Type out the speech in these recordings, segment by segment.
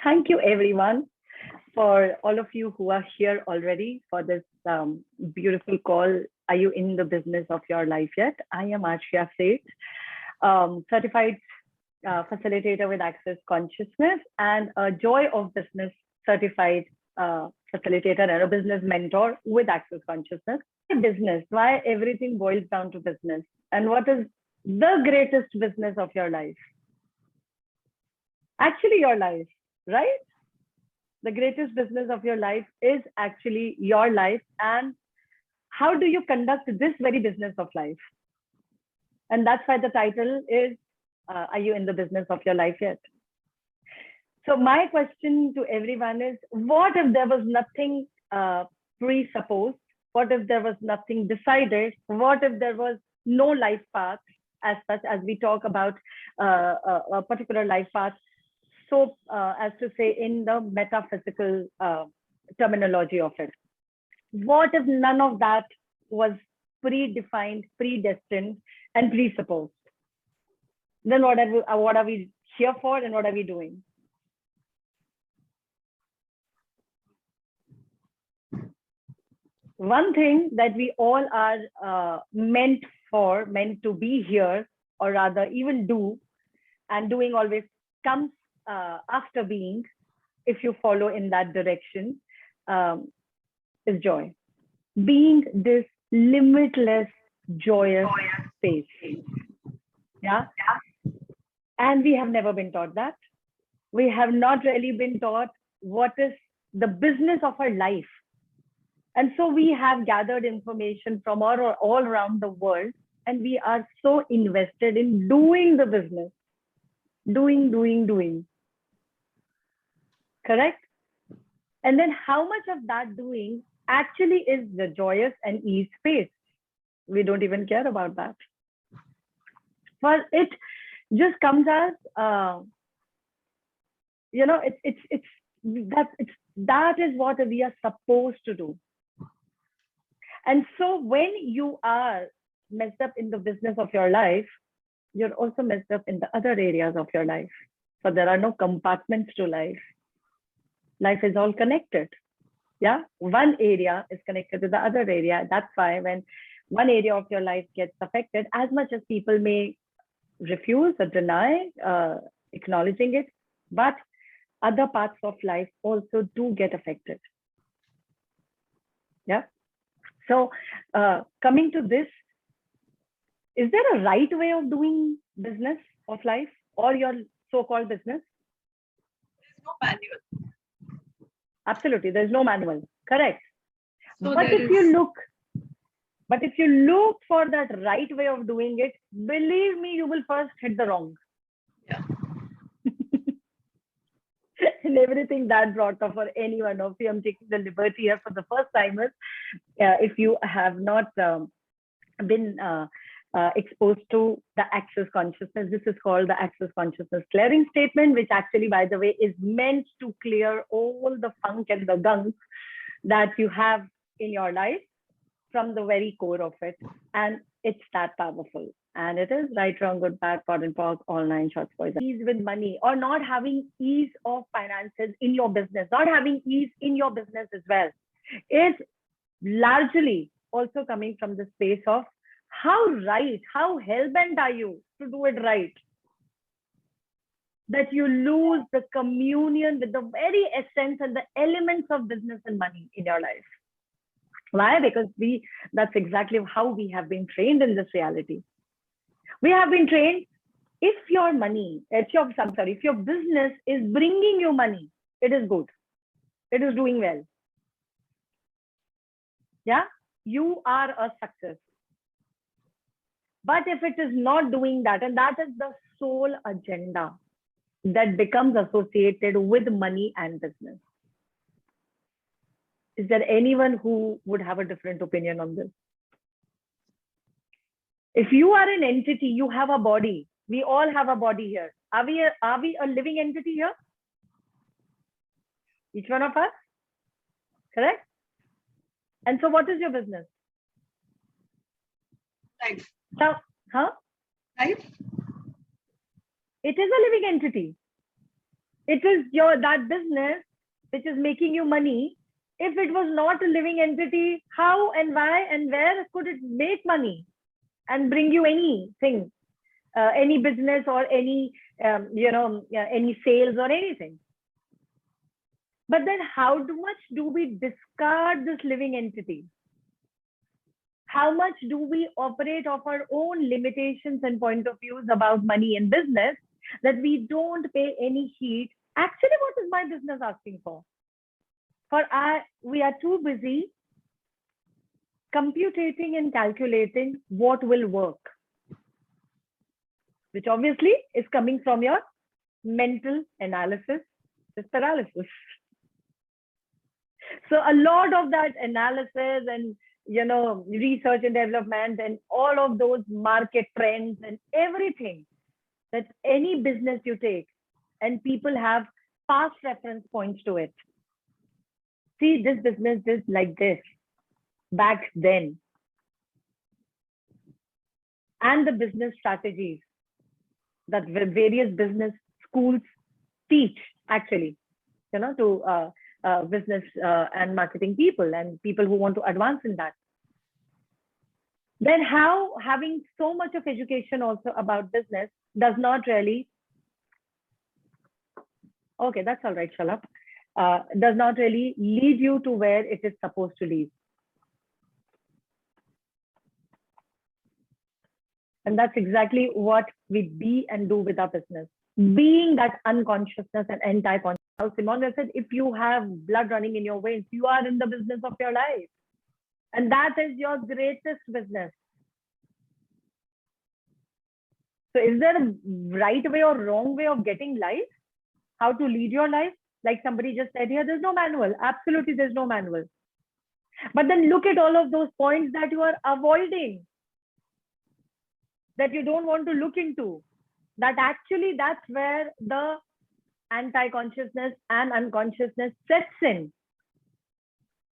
Thank you, everyone, for all of you who are here already for this beautiful call. Are you in the business of your life yet? I am Arshia Seth, certified facilitator with Access Consciousness and a Joy of Business certified facilitator and a business mentor with Access Consciousness. Business, why everything boils down to business, and what is the greatest business of your life? Actually, your life, right? The greatest business of your life is actually your life. And how do you conduct this very business of life? And that's why the title is, are you in the business of your life yet? So my question to everyone is, what if there was nothing presupposed? What if there was nothing decided? What if there was no life path as such, as we talk about a particular life path? So as to say in the metaphysical terminology of it. What if none of that was predefined, predestined, and presupposed? Then what are we here for, and what are we doing? One thing that we all are meant to be here, or rather even do, and doing always comes after being, if you follow in that direction, is joy. Being this limitless, joyous space. Yeah. And we have never been taught that. We have not really been taught what is the business of our life. And so we have gathered information from all around the world, and we are so invested in doing the business. Doing. Correct? And then how much of that doing actually is the joyous and ease space? We don't even care about that. Well, it just comes as, that is what we are supposed to do. And so when you are messed up in the business of your life, you're also messed up in the other areas of your life. So there are no compartments to life. Life is all connected. Yeah, one area is connected to the other area. That's why when one area of your life gets affected, as much as people may refuse or deny acknowledging it, but other parts of life also do get affected. Yeah. So coming to this, is there a right way of doing business of life or your so-called business? There's no manual. Absolutely, there's no manual. Correct. So but if you look for that right way of doing it, believe me, you will first hit the wrong. Yeah. And everything that brought up for any one of you, I'm taking the liberty here for the first timers. If you have not been exposed to the Access Consciousness, this is called the Access Consciousness Clearing Statement, which actually, by the way, is meant to clear all the funk and the gunk that you have in your life from the very core of it. And it's that powerful. And it is right, wrong, good, bad, POD and POC, all 9 shots poison. Ease with money, or not having ease of finances in your business, not having ease in your business as well, is largely also coming from the space of how hell-bent are you to do it right, that you lose the communion with the very essence and the elements of business and money in your life. Why? Because that's exactly how we have been trained in this reality. We have been trained, if your business is bringing you money, it is good. It is doing well. Yeah, you are a success. But if it is not doing that, and that is the sole agenda that becomes associated with money and business. Is there anyone who would have a different opinion on this? If you are an entity, you have a body. We all have a body here. Are we a living entity here? Each one of us? Correct? And so what is your business? Life. So, Life? It is a living entity. It is that business which is making you money. If it was not a living entity, how and why and where could it make money and bring you anything, any business or any, any sales or anything? But then how much do we discard this living entity? How much do we operate of our own limitations and point of views about money and business that we don't pay any heed? Actually, what is my business asking for? We are too busy computing and calculating what will work, which obviously is coming from your mental analysis, this paralysis. So a lot of that analysis and research and development and all of those market trends and everything, that any business you take and people have past reference points to it. See, this business is like this back then. And the business strategies that various business schools teach actually, to business and marketing people and people who want to advance in that. Then how having so much of education also about business does not really, okay, that's all right, Shalabh, does not really lead you to where it is supposed to lead. And that's exactly what we be and do with our business. Being that unconsciousness and anti-consciousness. Simone said, if you have blood running in your veins, you are in the business of your life. And that is your greatest business. So is there a right way or wrong way of getting life? How to lead your life? Like somebody just said here, there's no manual. Absolutely, there's no manual. But then look at all of those points that you are avoiding, that you don't want to look into. That actually, that's where the anti-consciousness and unconsciousness sets in.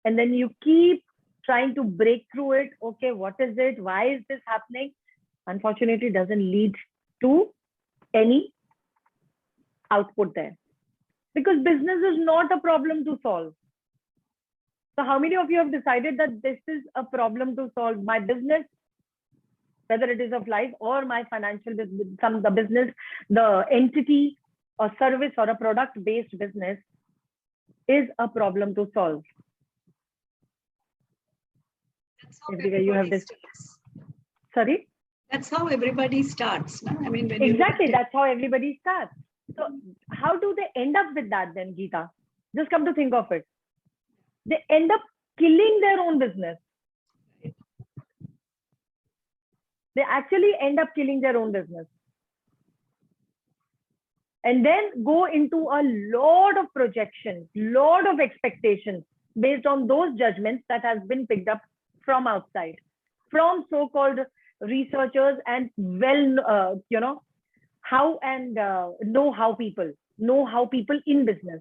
And then you keep trying to break through it. Okay, what is it? Why is this happening? Unfortunately, it doesn't lead to any output there. Because business is not a problem to solve. So how many of you have decided that this is a problem to solve? My business, whether it is of life or my financial business, the business, the entity or service or a product-based business is a problem to solve. That's how Everywhere you have this. starts. Sorry? That's how everybody starts. No? I mean, when exactly, that's how everybody starts. So how do they end up with that then, Geeta? Just come to think of it. They end up killing their own business. They actually end up killing their own business. And then go into a lot of projections, lot of expectations based on those judgments that has been picked up from outside, from so-called researchers and how and know-how people in business.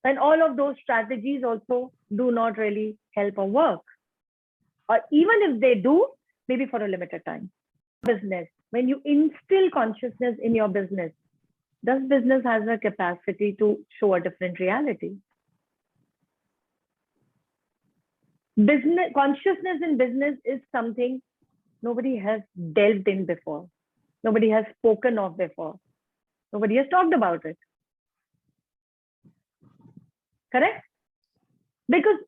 And all of those strategies also do not really help or work. Or even if they do, maybe for a limited time. Business, when you instill consciousness in your business, does business has a capacity to show a different reality? Business consciousness in business is something nobody has delved in before. Nobody has spoken of before. Nobody has talked about it. Correct? Because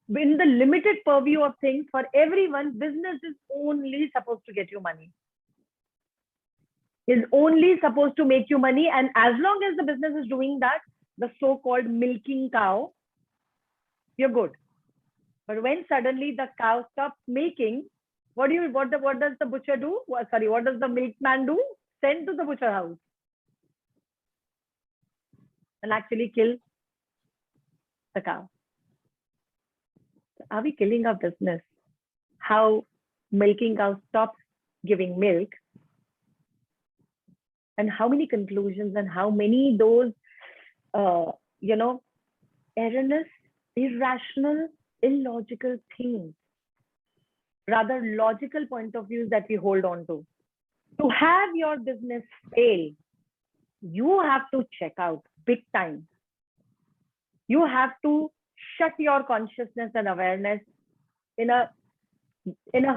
in the limited purview of things, for everyone, business is only supposed to get you money. Is only supposed to make you money. And as long as the business is doing that, the so-called milking cow, you're good. But when suddenly the cow stops making, what does the butcher do? Sorry, what does the milkman do? Send to the butcher house and actually kill the cow. Are we killing our business? How milking cow stops giving milk? And how many conclusions and how many those, erroneous, irrational, illogical things, rather logical point of views that we hold on to have your business fail, you have to check out big time. You have to shut your consciousness and awareness in a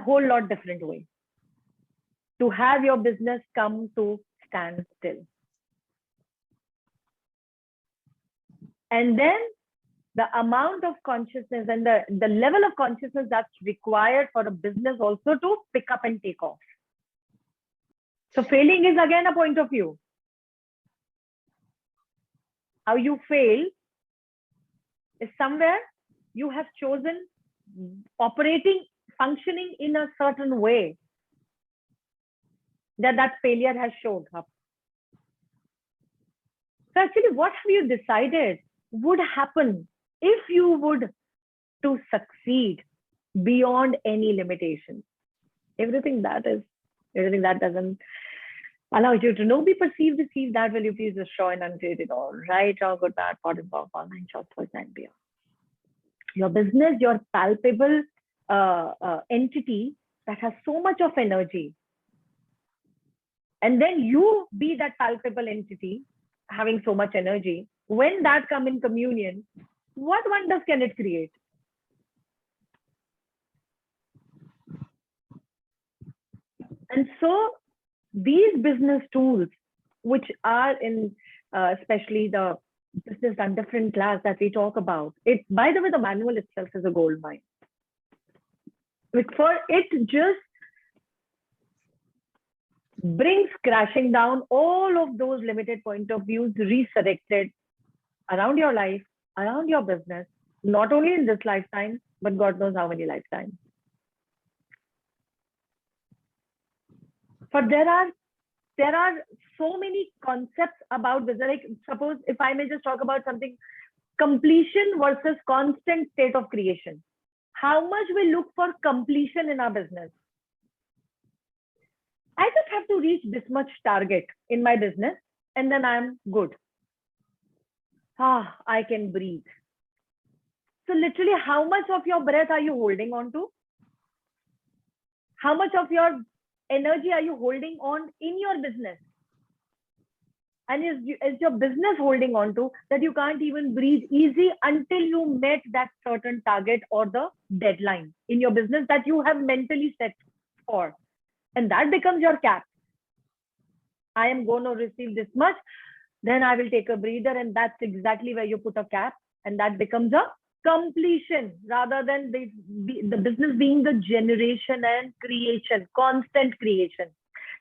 whole lot different way to have your business come to stand still. And then the amount of consciousness and the level of consciousness that's required for a business also to pick up and take off. So failing is again a point of view. How you fail is somewhere you have chosen functioning in a certain way that failure has showed up. So actually, what have you decided would happen if you would to succeed beyond any limitations? Everything that doesn't allow you to know, be, perceive, receive, that will you please destroy and uncreate it all. Right, wrong, good, bad, important, powerful, nine short, choice, and beyond. Your business, your palpable entity that has so much of energy. And then you be that palpable entity having so much energy. When that come in communion, what wonders can it create? And so these business tools, which are in especially the business and different class that we talk about, it, by the way, the manual itself is a gold mine. For it just brings crashing down all of those limited point of views resurrected around your life, around your business, not only in this lifetime, but God knows how many lifetimes. For there are so many concepts about business. Like suppose if I may just talk about something, completion versus constant state of creation. How much we look for completion in our business? I just have to reach this much target in my business and then I'm good. I can breathe. So literally, how much of your breath are you holding on to? How much of your energy are you holding on in your business? And is your business holding on to that you can't even breathe easy until you met that certain target or the deadline in your business that you have mentally set for? And that becomes your cap. I am going to receive this much, then I will take a breather, and that's exactly where you put a cap, and that becomes a completion rather than the business being the generation and creation, constant creation.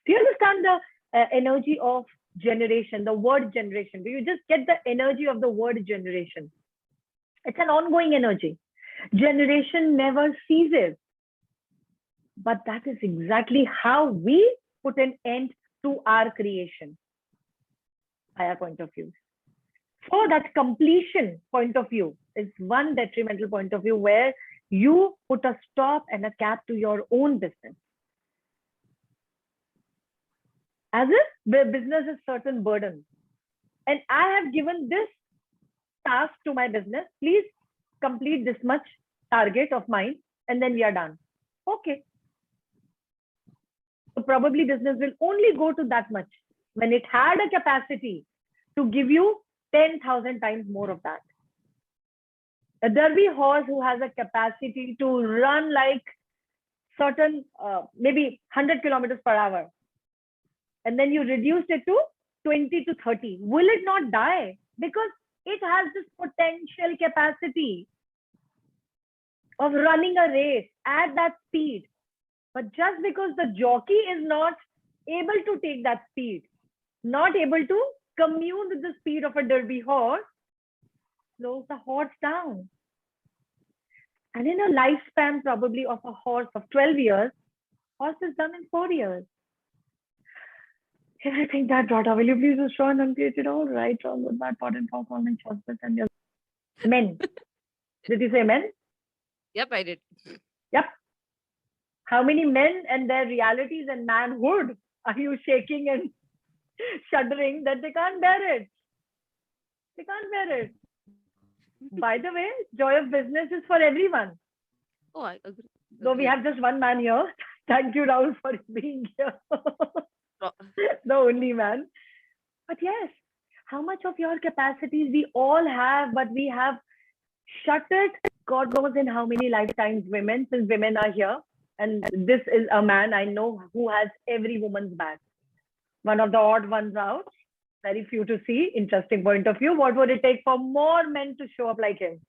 Do you understand the energy of generation, the word generation? Do you just get the energy of the word generation? It's an ongoing energy. Generation never ceases. But that is exactly how we put an end to our creation by our point of view. So that completion point of view is one detrimental point of view where you put a stop and a cap to your own business. As if the business is certain burden. And I have given this task to my business. Please complete this much target of mine and then we are done. Okay. So probably business will only go to that much when it had a capacity to give you 10,000 times more of that. A Derby horse who has a capacity to run like certain, maybe 100 kilometers per hour, and then you reduced it to 20 to 30, will it not die? Because it has this potential capacity of running a race at that speed. But just because the jockey is not able to take that speed, not able to commune with the speed of a Derby horse, slows the horse down. And in a lifespan probably of a horse of 12 years, horse is done in 4 years. And I think that daughter, will you please destroy and uncreate it all? Right, wrong, good, bad, important, false, all, and choices, and your men. Did you say men? Yep, I did. Yep. How many men and their realities and manhood are you shaking and shuddering that they can't bear it? They can't bear it. By the way, joy of business is for everyone. Oh, I agree. Though we have just one man here. Thank you, Rahul, for being here. The only man. But yes, how much of your capacities we all have, but we have shut it. God knows in how many lifetimes women, since women are here. And this is a man I know who has every woman's back. One of the odd ones out, very few to see. Interesting point of view. What would it take for more men to show up like him?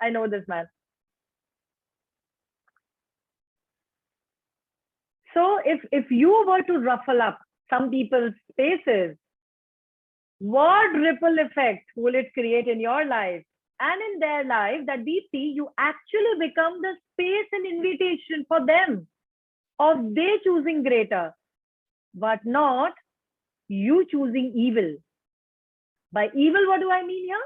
I know this man. So if you were to ruffle up some people's spaces, what ripple effect will it create in your life and in their life, that Deepti, you actually become the space and invitation for them of they choosing greater, but not you choosing evil. By evil, what do I mean here?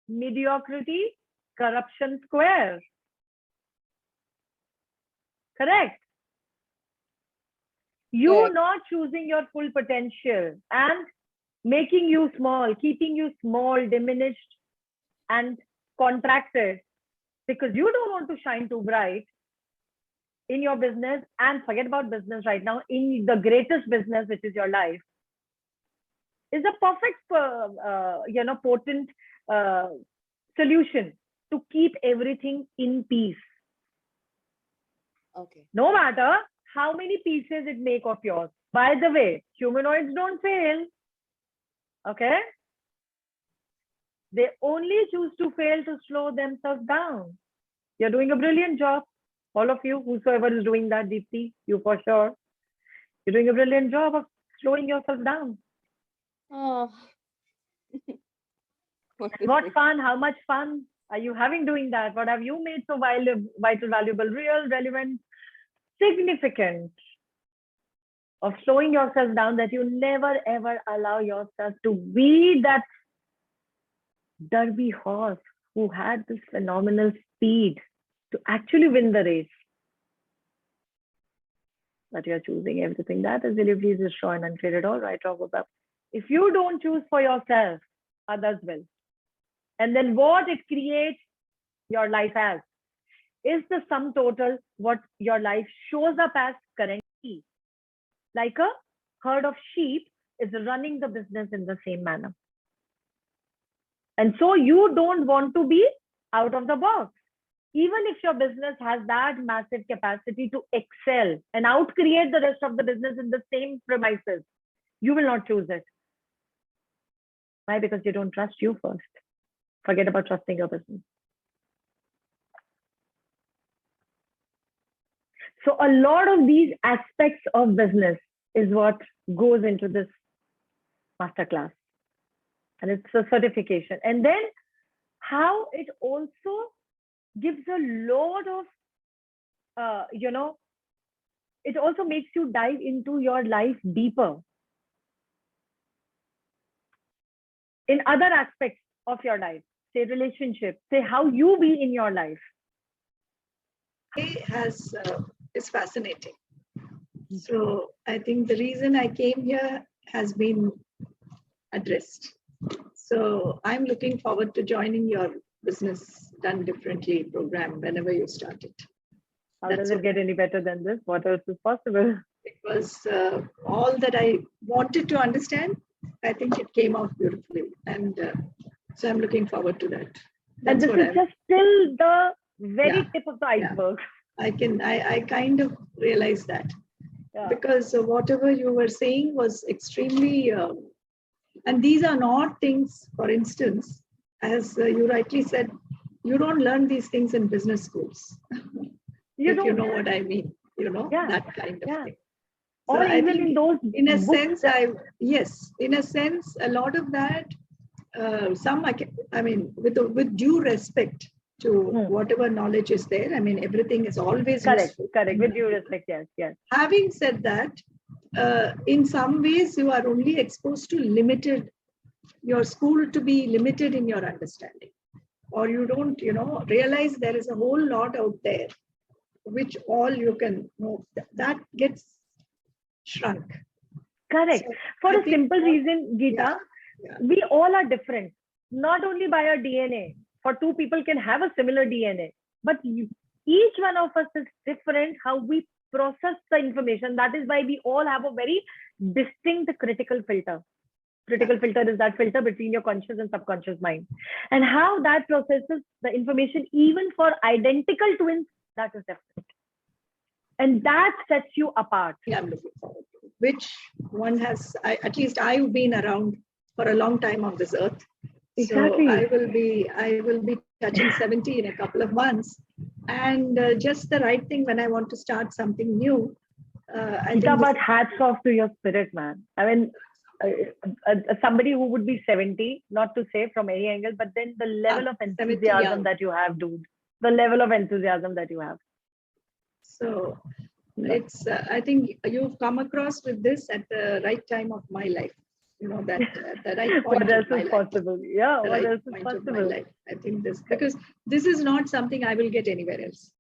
Mediocrity, corruption square. Correct. You Correct. not choosing your full potential and making you small, keeping you small, diminished, and contracted because you don't want to shine too bright in your business, and forget about business right now, in the greatest business, which is your life, is a perfect, potent solution to keep everything in peace. Okay. No matter how many pieces it make of yours. By the way, humanoids don't fail. Okay? They only choose to fail to slow themselves down. You're doing a brilliant job. All of you, whosoever is doing that, Deepti, you for sure. You're doing a brilliant job of slowing yourself down. Oh. What fun? How much fun are you having doing that? What have you made so vital, valuable, real, relevant, significant of slowing yourself down that you never ever allow yourself to be that Derby horse who had this phenomenal speed to actually win the race? But you're choosing everything. That is, will you please destroy and uncreate it all, right, wrong, up. If you don't choose for yourself, others will. And then what it creates your life as is the sum total what your life shows up as currently. Like a herd of sheep is running the business in the same manner. And so you don't want to be out of the box. Even if your business has that massive capacity to excel and outcreate the rest of the business in the same premises, you will not choose it. Why? Because you don't trust you first. Forget about trusting your business. So a lot of these aspects of business is what goes into this masterclass. And it's a certification. And then how it also gives a lot of, it also makes you dive into your life deeper in other aspects of your life, say relationships, say how you be in your life. It is fascinating. So I think the reason I came here has been addressed. So I'm looking forward to joining your Business Done Differently program whenever you start it. How does it get any better than this? What else is possible? It was all that I wanted to understand. I think it came out beautifully. And so I'm looking forward to that. And this is just still the very tip of the iceberg. I kind of realized that. Yeah. Because whatever you were saying was extremely, and these are not things, for instance, as you rightly said, you don't learn these things in business schools. You know what I mean, that kind of thing. So or even in those in a books. sense, in a sense, a lot of that, with due respect to whatever knowledge is there, I mean, everything is always correct, useful. correct, with due respect, yes. Having said that, in some ways, you are only exposed to your school to be limited in your understanding, or you don't, realize there is a whole lot out there, which all you can know, that gets shrunk. Correct. So for I a think simple reason, Geeta, we all are different, not only by our DNA. For two people can have a similar DNA, but each one of us is different how we process the information. That is why we all have a very distinct critical filter. Critical filter is that filter between your conscious and subconscious mind. And how that processes the information, even for identical twins, that is different. And that sets you apart. I'm looking forward to it. Which one has, at least I've been around for a long time on this earth. Exactly. So I will be touching 70 in a couple of months. And just the right thing when I want to start something new. But hats off to your spirit, man. I mean, somebody who would be 70, not to say from any angle, but then the level of enthusiasm that you have, dude. The level of enthusiasm that you have. So it's, I think you've come across with this at the right time of my life. You know, that the right point. What else is possible? Yeah, what else is possible? I think this, because this is not something I will get anywhere else.